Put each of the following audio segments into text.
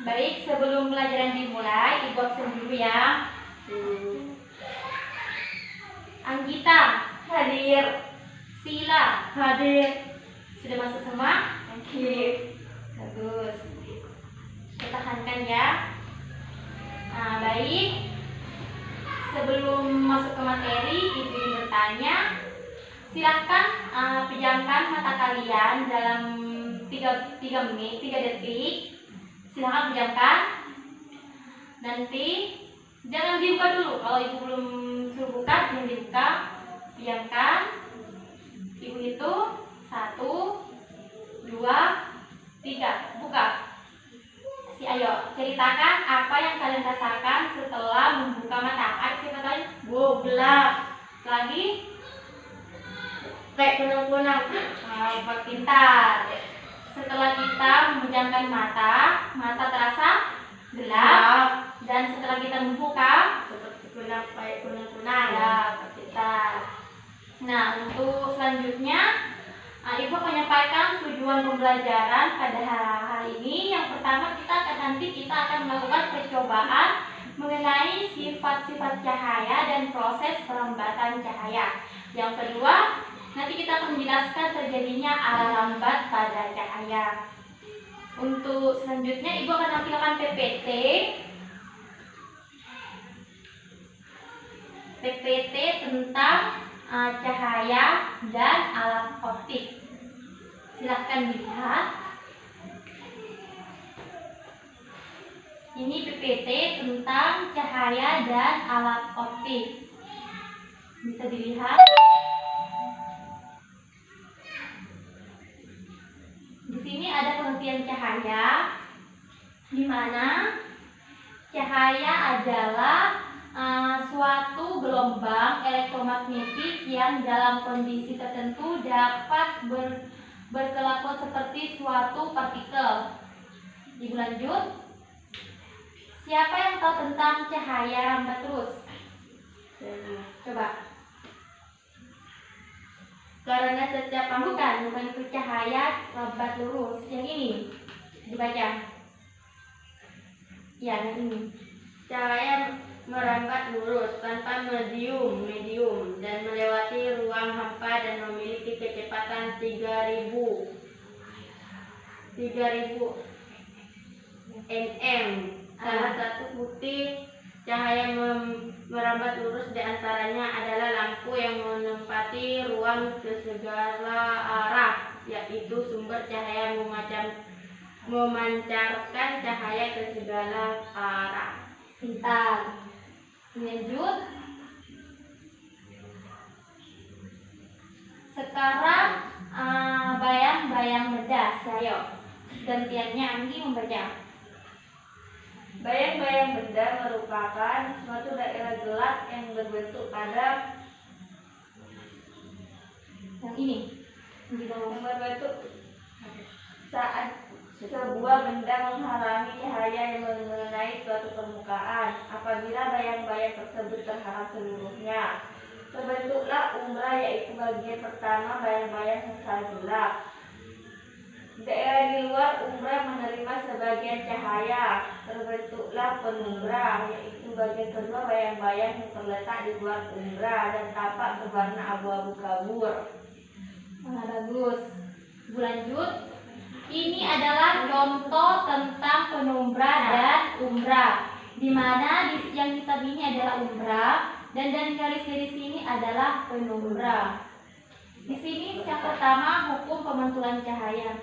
Baik, sebelum pelajaran dimulai, Ibu absen dulu ya. Anggita hadir, Sila hadir. Sudah masuk semua? Oke. Bagus. Pertahankan ya. Nah, baik. Sebelum masuk ke materi, Ibu ingin bertanya. Silahkan pejamkan mata kalian dalam 3 menit, 3 detik. Silahkan pejamkan. Nanti jangan dibuka dulu. Kalau Ibu belum suruh buka, jangan dibuka. Pejamkan. Ibu hitung 1, 2, 3. Buka. Ayo ceritakan apa yang kalian rasakan setelah membuka mata. Siapa tahu? Wow, gelap. Lagi? Kayak kunang-kunang. Pak pintar. Setelah kita memejamkan mata, mata terasa gelap. Dan setelah kita membuka, seperti kunang-kunang. Ya, Pak pintar. Nah, untuk selanjutnya, Ibu menyampaikan tujuan pembelajaran pada hari ini. Yang pertama, nanti kita akan melakukan percobaan mengenai sifat-sifat cahaya dan proses perlambatan cahaya. Yang kedua, nanti kita akan menjelaskan terjadinya arah lambat pada cahaya. Untuk selanjutnya, Ibu akan tampilkan PPT tentang cahaya dan alat optik. Silahkan dilihat. Ini PPT tentang cahaya dan alat optik. Bisa dilihat. Di sini ada pengertian cahaya, di mana cahaya adalah suatu gelombang elektromagnetik yang dalam kondisi tertentu dapat berkelakuan seperti suatu partikel. Ibu lanjut. Siapa yang tahu tentang cahaya lambat terus? Coba. Karena setiap bukan itu cahaya lambat lurus. Yang ini dibaca. Ya, yang ini. Cahaya merambat lurus tanpa medium dan melewati ruang hampa dan memiliki kecepatan 3000 nm. Salah satu bukti cahaya merambat lurus diantaranya adalah lampu yang menempati ruang ke segala arah, yaitu sumber cahaya memancarkan cahaya ke segala arah. Pintar. Lanjut. Sekarang bayang-bayang bedas. Ayo, gantiannya Anggi membaca. Bayang-bayang benda merupakan suatu daerah gelap yang berbentuk padat. Yang ini Yang berbentuk saat sebuah benda menghalangi cahaya yang mengenai suatu permukaan. Apabila bayang-bayang tersebut terhalang seluruhnya, terbentuklah umbra, yaitu bagian pertama bayang-bayang yang sangat gelap. Daerah di luar umbra menerima sebagian cahaya, terbentuklah penumbra, yaitu bagian kedua bayang-bayang yang terletak di luar umbra dan tampak berwarna abu-abu kabur. Bagus. Bu lanjut. Ini adalah contoh tentang penumbra dan umbra, di mana yang kita ini adalah umbra dan garis-garis ini adalah penumbra. Di sini yang pertama hukum pemantulan cahaya.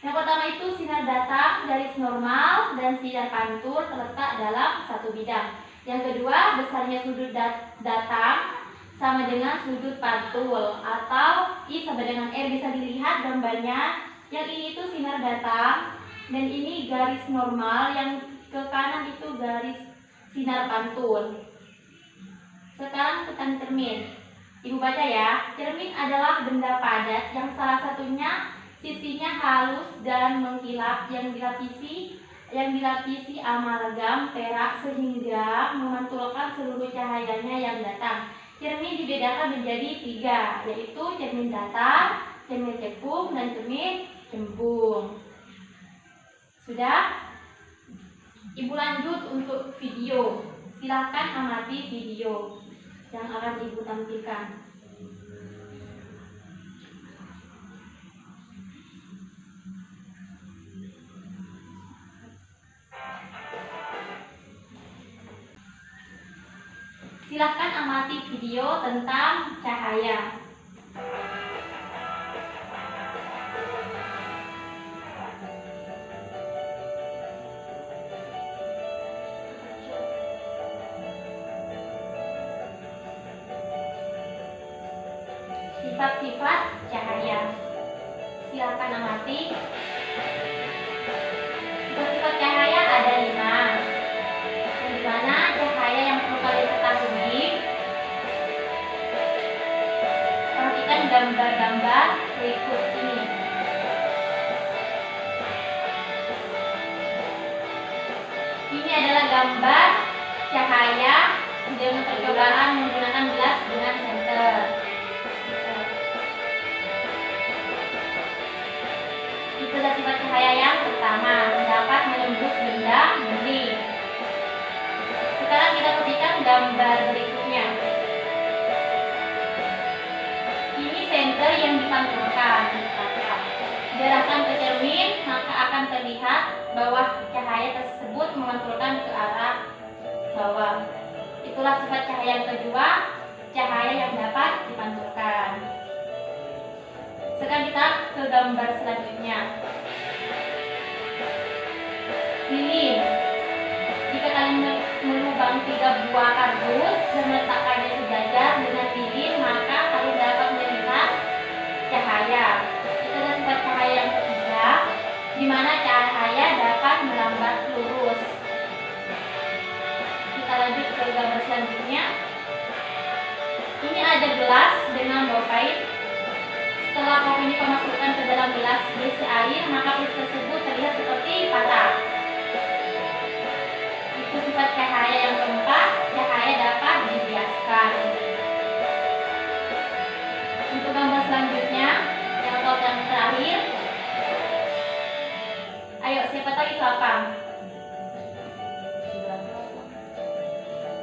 Yang pertama itu sinar datang, garis normal, dan sinar pantul terletak dalam satu bidang. Yang kedua, besarnya sudut datang sama dengan sudut pantul, atau I sama dengan R. Bisa dilihat gambarnya. Yang ini itu sinar datang, dan ini garis normal, yang ke kanan itu garis sinar pantul. Sekarang tentang cermin. Ibu baca ya. Cermin adalah benda padat yang salah satunya sisinya halus dan mengkilap, yang dilapisi amalgam perak sehingga memantulkan seluruh cahayanya yang datang. Cermin dibedakan menjadi 3, yaitu cermin datar, cermin cekung, dan cermin cembung. Sudah? Ibu lanjut untuk video. Silakan amati video yang akan Ibu tampilkan. Silakan amati video tentang cahaya. Sifat-sifat cahaya. Silakan amati. Sifat-sifat cahaya ada 5. Di mana cahaya yang perlu kalian ketahui, perhatikan gambar-gambar berikut ini. Ini adalah gambar cahaya dengan percobaan menggunakan gelas dengan senter. Itu adalah sifat cahaya yang pertama, dapat menembus benda bening. Sekarang kita perhatikan gambar berikutnya. Ini senter yang dipantulkan. Diarahkan ke cermin, maka akan terlihat bahwa cahaya tersebut memantulkan ke arah bawah. Itulah sifat cahaya yang kedua, cahaya yang dapat dipantulkan. Sekarang kita ke gambar selanjutnya. Lilin. Jika kalian melubang 3 buah kardus dan meletakkannya sejajar dengan lilin, maka kalian dapat melihat cahaya. Itu adalah sifat cahaya yang ketiga, di mana cahaya dapat melambat lurus. Kita lanjut ke gambar selanjutnya. Ini ada gelas dengan baukain. Setelah kopi ini dimasukkan ke dalam gelas berisi air, maka gelas tersebut terlihat seperti patah. Itu sifat cahaya yang keempat, cahaya dapat dibiaskan. Untuk gambar selanjutnya, yang terakhir, ayo siapa tahu itu apa?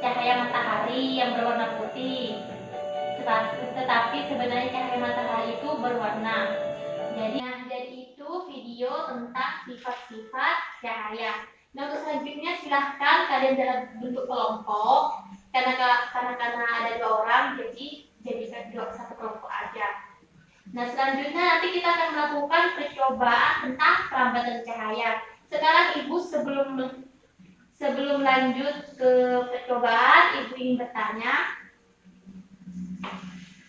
Cahaya matahari yang berwarna putih. Tetapi sebenarnya cahaya matahari itu berwarna. Jadi itu video tentang sifat-sifat cahaya. Nah, untuk selanjutnya silahkan kalian dalam bentuk kelompok. Karena ada 2 orang, jadi jadikan 1 kelompok aja. Nah, selanjutnya nanti kita akan melakukan percobaan tentang perambatan cahaya. Sekarang Ibu sebelum lanjut ke percobaan, Ibu ingin bertanya,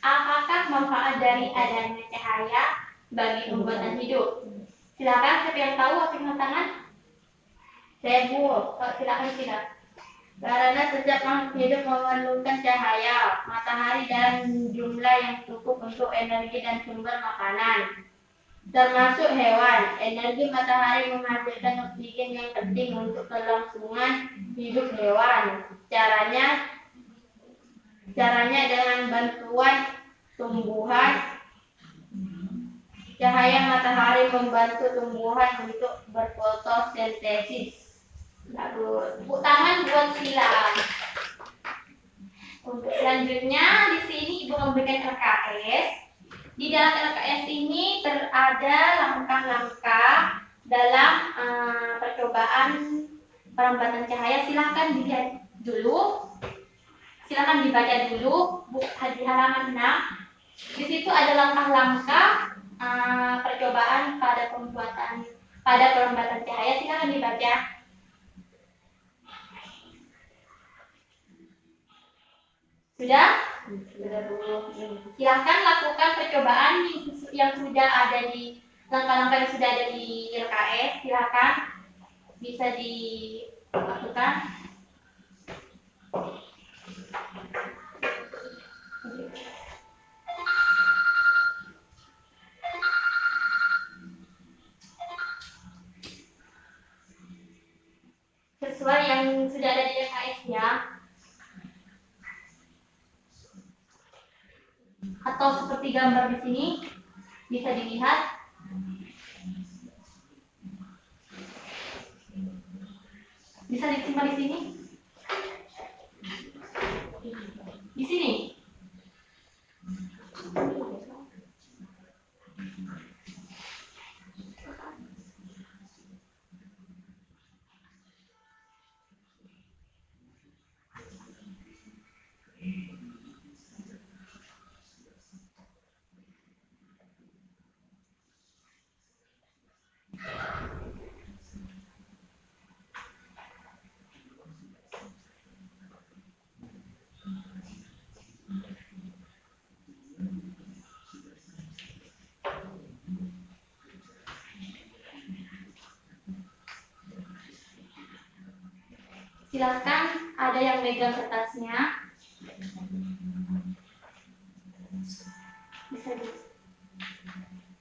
apakah manfaat dari adanya cahaya bagi pembuatan hidup? Silakan, siapa yang tahu angkat tangan? Saya Bu, silakan. Karena setiap makhluk hidup memerlukan cahaya matahari dalam jumlah yang cukup untuk energi dan sumber makanan, termasuk hewan. Energi matahari menghasilkan oksigen yang penting untuk kelangsungan hidup hewan. Caranya dengan bantuan tumbuhan. Cahaya matahari membantu tumbuhan untuk berfotosintesis. Bagus. Tepuk tangan buat silang. Untuk selanjutnya di sini Ibu memberikan LKS. Di dalam LKS ini ada langkah-langkah dalam percobaan perambatan cahaya. Silahkan dilihat dulu. Silahkan dibaca dulu di halaman 6. Di situ ada langkah-langkah percobaan pada perambatan cahaya. Silahkan dibaca. Sudah? Silahkan lakukan percobaan yang sudah ada di langkah-langkah yang sudah ada di LKS. Silahkan bisa dilakukan. Sesuai yang sudah ada di LKS ya. Atau seperti gambar di sini bisa dilihat. Bisa disimpan di sini? Di sini? Silakan, ada yang megang kertasnya. Bisa di.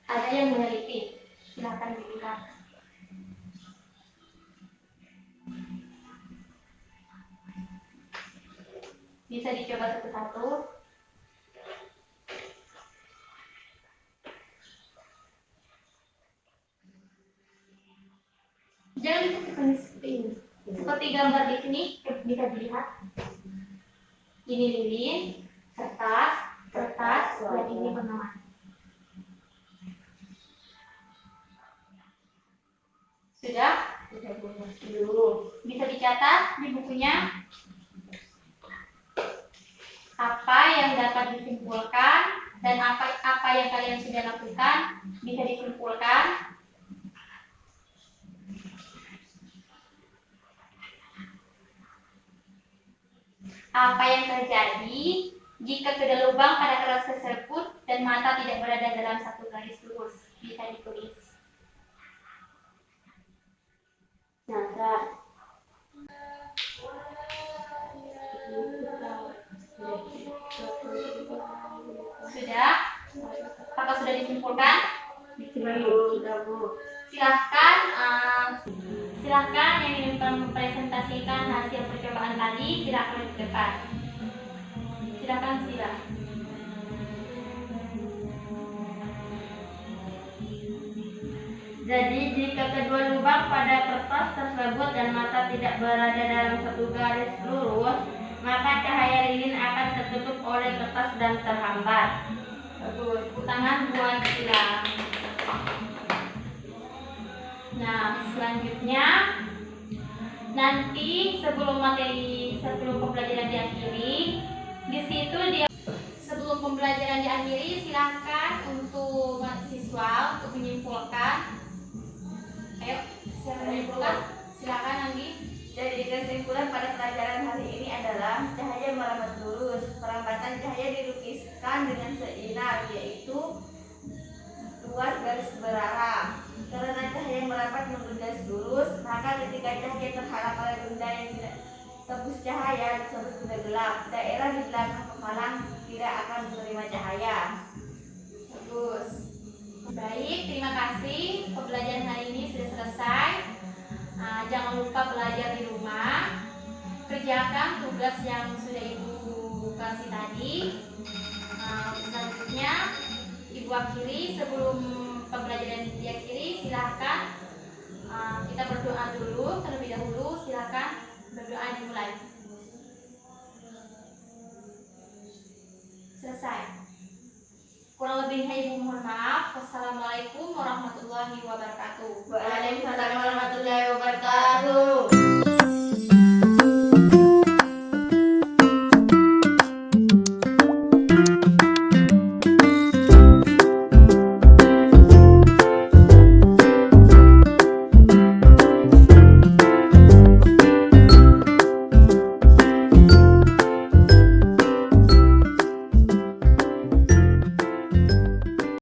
Ada yang meneliti. Silakan dilihat. Bisa dicoba satu-satu. Jangan ditekan seperti ini. Seperti gambar di sini bisa dilihat. Ini lilin, kertas, dan ini pengaman. Sudah? Bisa dicatat di bukunya apa yang dapat disimpulkan dan apa yang kalian sudah lakukan bisa disimpulkan. Apa yang terjadi jika kedua lubang pada keras tersebut dan mata tidak berada dalam satu garis lurus? Bisa ditulis. Nazar. Sudah? Apakah sudah disimpulkan? Silahkan yang ingin mempresentasikan hasil percobaan tadi, silahkan ke depan. Silahkan Sila. Jadi jika kedua lubang pada kertas tersebut dan mata tidak berada dalam satu garis lurus, maka cahaya lilin akan tertutup oleh kertas dan terhambat. Bagus, tangan buat Sila. Nah, selanjutnya nanti sebelum pembelajaran diakhiri, di situ sebelum pembelajaran diakhiri silakan untuk mahasiswa untuk menyimpulkan. Ayo, siapa yang menyimpulkan? Silakan Anggi. Jadi kesimpulan pada pelajaran hari ini adalah cahaya merambat lurus. Perambatan cahaya dilukiskan dengan seinar, yaitu luas garis berarah. Karena cahaya merambat menuju garis lurus, maka ketika cahaya terhalang oleh benda yang tidak tembus cahaya disebut benda gelap. Daerah di belakang penghalang tidak akan menerima cahaya. Bagus. Baik, terima kasih. Pembelajaran hari ini sudah selesai. Jangan lupa belajar di rumah. Kerjakan tugas yang sudah Ibu kasih tadi. Selanjutnya Ibu akhiri. Sebelum pembelajaran diakhiri, silakan kita berdoa dulu terlebih dahulu. Silakan berdoa dimulai. Selesai. Kurang lebihnya Ibu mohon maaf. Wassalamualaikum warahmatullahi wabarakatuh. Waalaikumsalam warahmatullahi wabarakatuh.